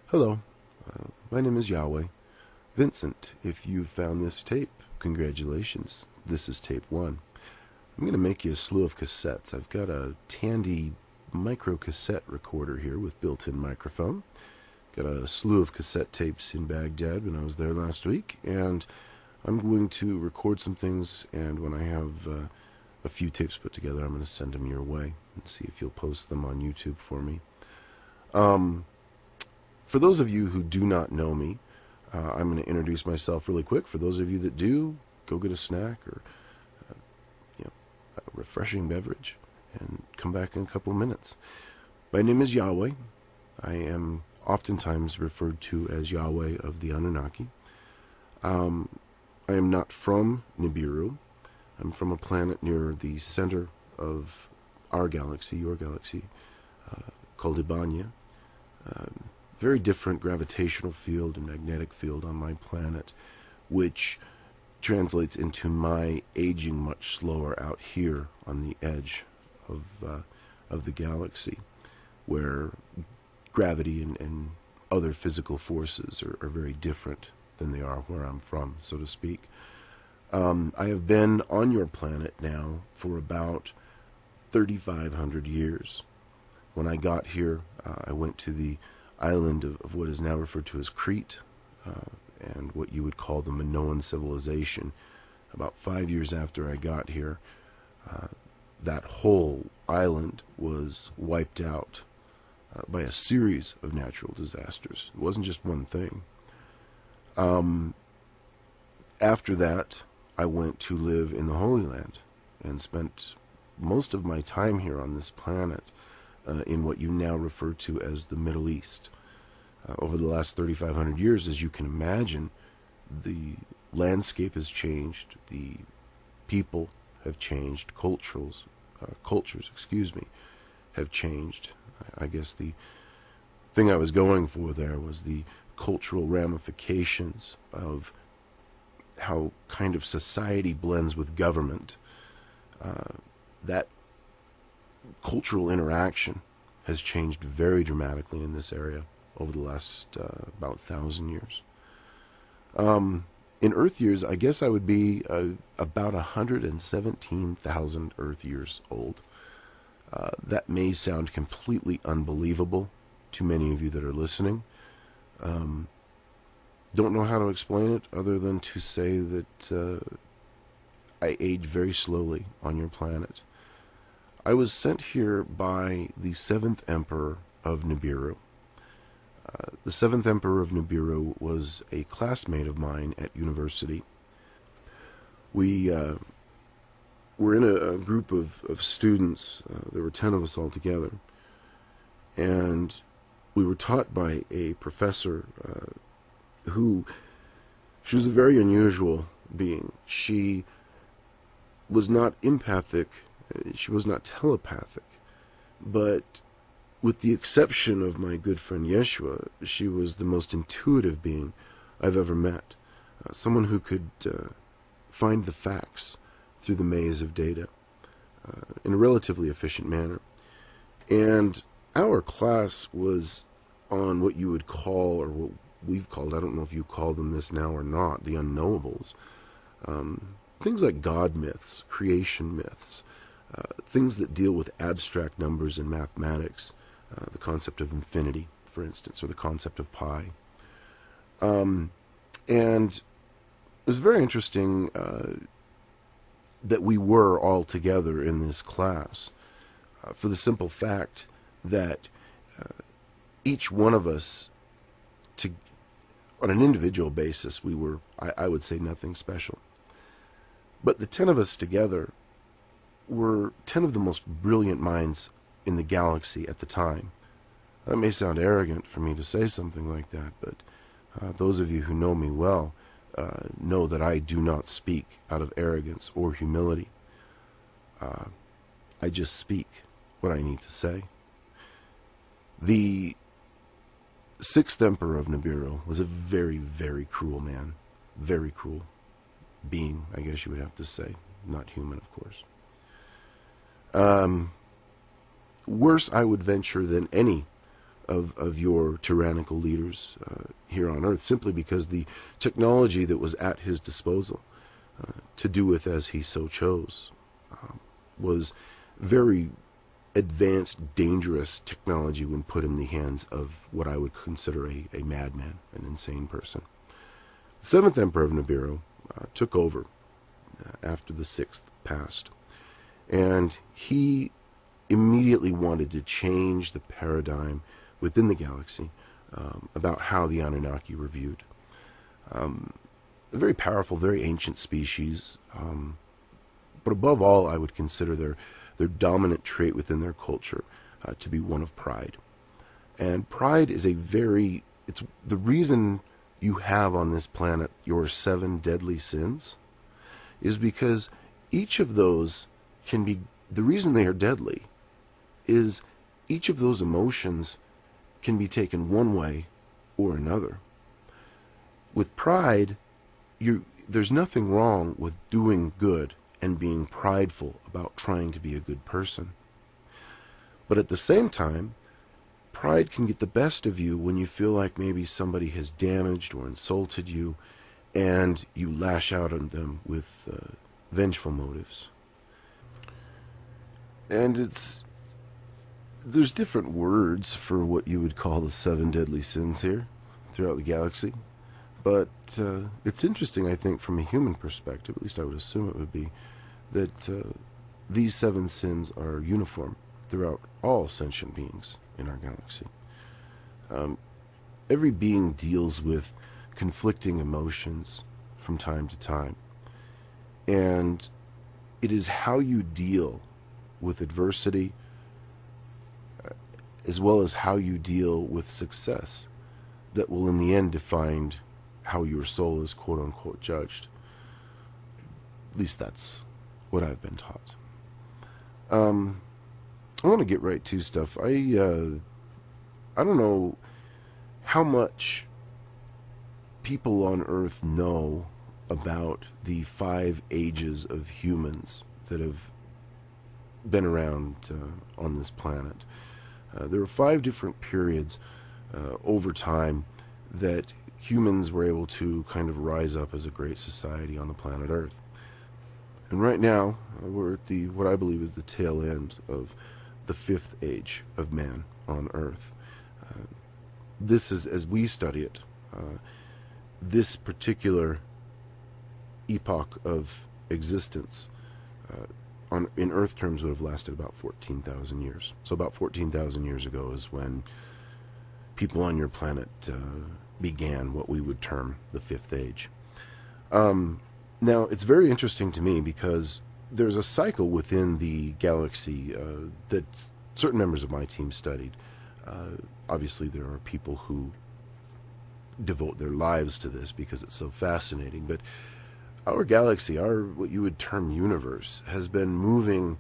Hello, my name is Yahweh. Vincent, if you've found this tape, congratulations. This is tape 1. I'm going to make you a slew of cassettes. I've got a Tandy micro cassette recorder here with built-in microphone. Got a slew of cassette tapes in Baghdad when I was there last week, and I'm going to record some things, and when I have a few tapes put together, I'm going to send them your way and see if you'll post them on YouTube for me. For those of you who do not know me, I'm going to introduce myself really quick. For those of you that do, go get a snack or a refreshing beverage and come back in a couple of minutes. My name is Yahweh. I am oftentimes referred to as Yahweh of the Anunnaki. I am not from Nibiru. I'm from a planet near the center of our galaxy, your galaxy, called Ibanya. Very different gravitational field and magnetic field on my planet, which translates into my aging much slower out here on the edge of the galaxy, where gravity and other physical forces are very different than they are where I'm from, so to speak. I have been on your planet now for about 3,500 years. When I got here, I went to the island of what is now referred to as Crete, and what you would call the Minoan civilization. About 5 years after I got here, that whole island was wiped out by a series of natural disasters. It wasn't just one thing. After that, I went to live in the Holy Land and spent most of my time here on this planet in what you now refer to as the Middle East. Over the last 3,500 years, as you can imagine, the landscape has changed, the people have changed, cultures, have changed. I guess the thing I was going for there was the cultural ramifications of how kind of society blends with government. That cultural interaction has changed very dramatically in this area over the last about 1,000 years. In Earth years, I guess I would be about 117,000 Earth years old. That may sound completely unbelievable to many of you that are listening. Don't know how to explain it other than to say that I age very slowly on your planet. I was sent here by the 7th Emperor of Nibiru. The 7th Emperor of Nibiru was a classmate of mine at university. We were in a group of students. There were 10 of us all together. And we were taught by a professor she was a very unusual being. She was not empathic. She was not telepathic, but with the exception of my good friend Yajweh, she was the most intuitive being I've ever met. Someone who could find the facts through the maze of data in a relatively efficient manner. And our class was on what you would call, or what we've called, I don't know if you call them this now or not, the unknowables. Things like God myths, creation myths, things that deal with abstract numbers in mathematics, the concept of infinity, for instance, or the concept of pi. And it was very interesting that we were all together in this class for the simple fact that each one of us, on an individual basis, we were, I would say, nothing special. But the 10 of us together were 10 of the most brilliant minds in the galaxy at the time. That may sound arrogant for me to say something like that, but those of you who know me well know that I do not speak out of arrogance or humility. I just speak what I need to say. The 6th Emperor of Nibiru was a very, very cruel man. Very cruel being, I guess you would have to say. Not human, of course. Worse, I would venture, than any of your tyrannical leaders here on Earth, simply because the technology that was at his disposal to do with as he so chose was very advanced, dangerous technology when put in the hands of what I would consider a madman, an insane person. The seventh emperor of Nibiru took over after the sixth passed, and he immediately wanted to change the paradigm within the galaxy about how the Anunnaki were viewed. A very powerful, very ancient species, but above all, I would consider their dominant trait within their culture to be one of pride. And pride is it's the reason you have on this planet your 7 deadly sins is because each of those the reason they are deadly is each of those emotions can be taken one way or another. With pride, there's nothing wrong with doing good and being prideful about trying to be a good person. But at the same time, pride can get the best of you when you feel like maybe somebody has damaged or insulted you, and you lash out on them with vengeful motives. And there's different words for what you would call the 7 deadly sins here throughout the galaxy. But it's interesting, I think, from a human perspective, at least I would assume it would be, that these 7 sins are uniform throughout all sentient beings in our galaxy. Every being deals with conflicting emotions from time to time. And it is how you deal with adversity as well as how you deal with success that will in the end define how your soul is quote-unquote judged. At least that's what I've been taught. I want to get right to stuff. I don't know how much people on Earth know about the 5 ages of humans that have been around on this planet. There are 5 different periods over time that humans were able to kind of rise up as a great society on the planet Earth. And right now, we're at what I believe is the tail end of the 5th age of man on Earth. This is, as we study it, this particular epoch of existence in Earth terms would have lasted about 14,000 years. So about 14,000 years ago is when people on your planet began what we would term the 5th age. Now, it's very interesting to me because there's a cycle within the galaxy that certain members of my team studied. Obviously, there are people who devote their lives to this because it's so fascinating, but our galaxy, what you would term universe, has been moving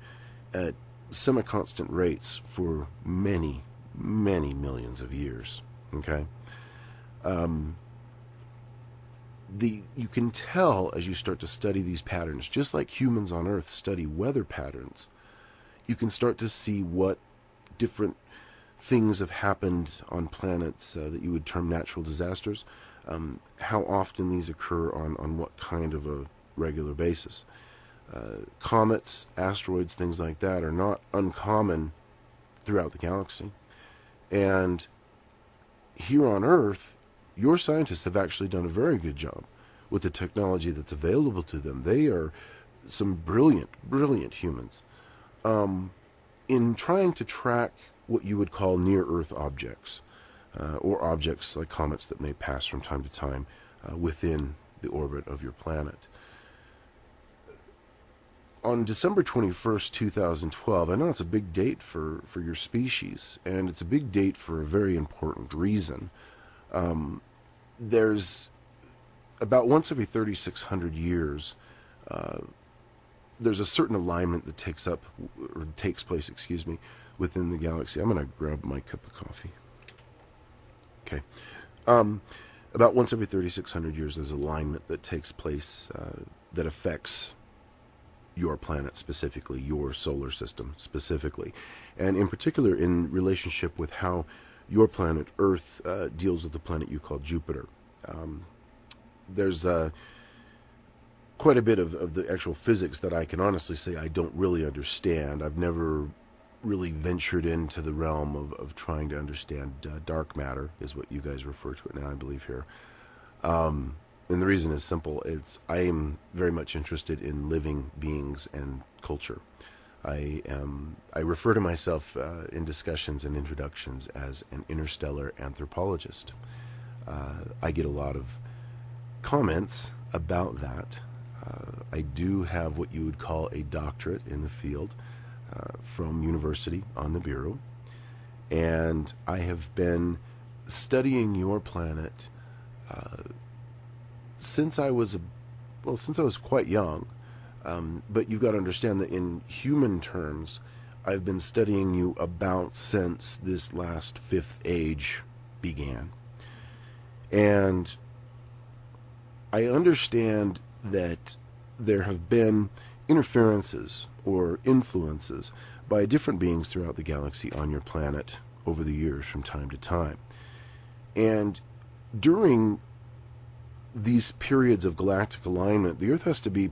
at semi-constant rates for many, many millions of years. Okay? You can tell as you start to study these patterns, just like humans on Earth study weather patterns, you can start to see what different things have happened on planets that you would term natural disasters, how often these occur on what kind of a regular basis. Comets, asteroids, things like that are not uncommon throughout the galaxy. And here on Earth, your scientists have actually done a very good job with the technology that's available to them. They are some brilliant, brilliant humans in trying to track what you would call near-Earth objects, or objects like comets that may pass from time to time within the orbit of your planet. On December 21st, 2012, I know it's a big date for your species, and it's a big date for a very important reason. There's about once every 3,600 years, there's a certain alignment that takes place, within the galaxy. I'm going to grab my cup of coffee. Okay. About once every 3,600 years, there's alignment that takes place that affects your planet specifically, your solar system specifically, and in particular in relationship with how your planet, Earth, deals with the planet you call Jupiter. There's quite a bit of the actual physics that I can honestly say I don't really understand. I've never really ventured into the realm of trying to understand dark matter, is what you guys refer to it now, I believe, here. And the reason is simple. I am very much interested in living beings and culture. I refer to myself in discussions and introductions as an interstellar anthropologist. I get a lot of comments about that. I do have what you would call a doctorate in the field from university on the Bureau, and I have been studying your planet since I was quite young. But you've got to understand that in human terms, I've been studying you about since this last fifth age began. And I understand that there have been interferences or influences by different beings throughout the galaxy on your planet over the years from time to time. And during these periods of galactic alignment,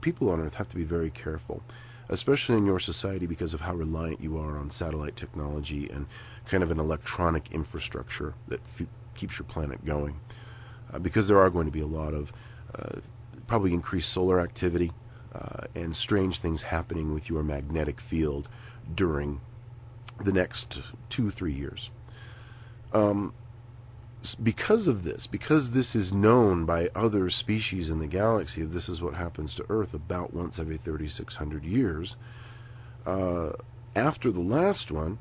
people on Earth have to be very careful, especially in your society because of how reliant you are on satellite technology and kind of an electronic infrastructure that keeps your planet going. Because there are going to be a lot of probably increased solar activity and strange things happening with your magnetic field during the next 2-3 years. Because of this, because this is known by other species in the galaxy, this is what happens to Earth about once every 3,600 years. After the last one,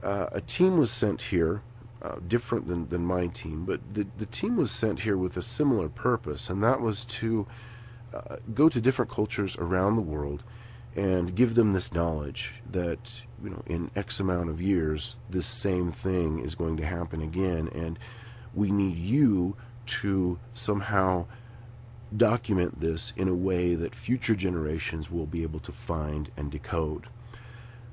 a team was sent here, different than my team, but the team was sent here with a similar purpose, and that was to go to different cultures around the world and give them this knowledge that, in X amount of years, this same thing is going to happen again, and we need you to somehow document this in a way that future generations will be able to find and decode.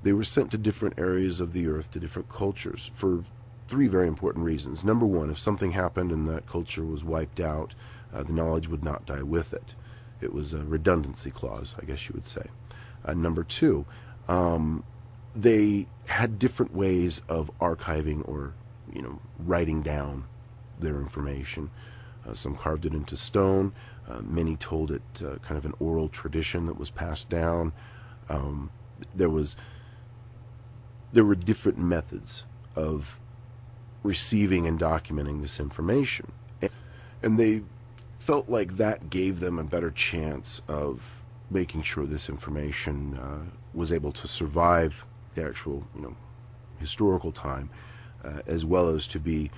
They were sent to different areas of the Earth, to different cultures, for 3 very important reasons. Number one, if something happened and that culture was wiped out, the knowledge would not die with it. It was a redundancy clause, I guess you would say. Number two, they had different ways of archiving or, writing down their information. Some carved it into stone. Many told it kind of an oral tradition that was passed down. There were different methods of receiving and documenting this information, and they felt like that gave them a better chance of making sure this information was able to survive the actual, historical time, as well as to be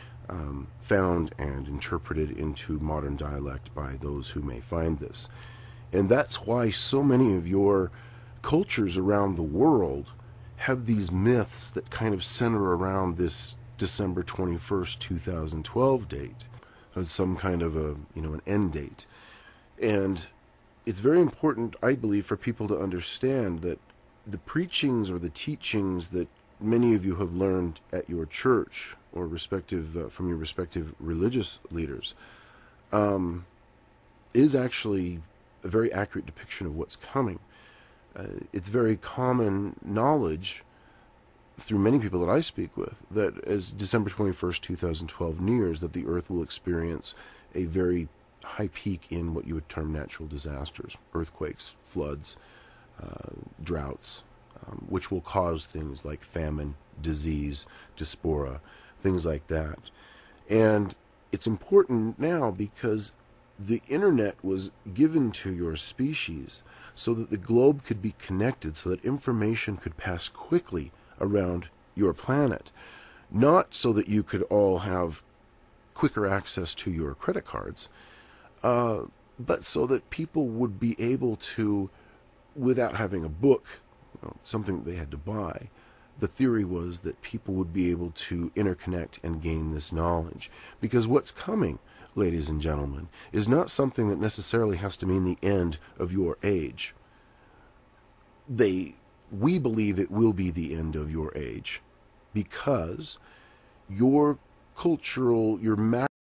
found and interpreted into modern dialect by those who may find this. And that's why so many of your cultures around the world have these myths that kind of center around this December 21st, 2012 date as some kind of an end date. And it's very important, I believe, for people to understand that the preachings or the teachings that many of you have learned at your church or from your respective religious leaders is actually a very accurate depiction of what's coming. It's very common knowledge through many people that I speak with that as December 21st, 2012 nears, that the Earth will experience a very high peak in what you would term natural disasters, earthquakes, floods, droughts, which will cause things like famine, disease, diaspora, things like that. And it's important now because the internet was given to your species so that the globe could be connected, so that information could pass quickly around your planet, not so that you could all have quicker access to your credit cards, but so that people would be able to, without having a book, something that they had to buy. The theory was that people would be able to interconnect and gain this knowledge. Because what's coming, ladies and gentlemen, is not something that necessarily has to mean the end of your age. We believe it will be the end of your age because your cultural, your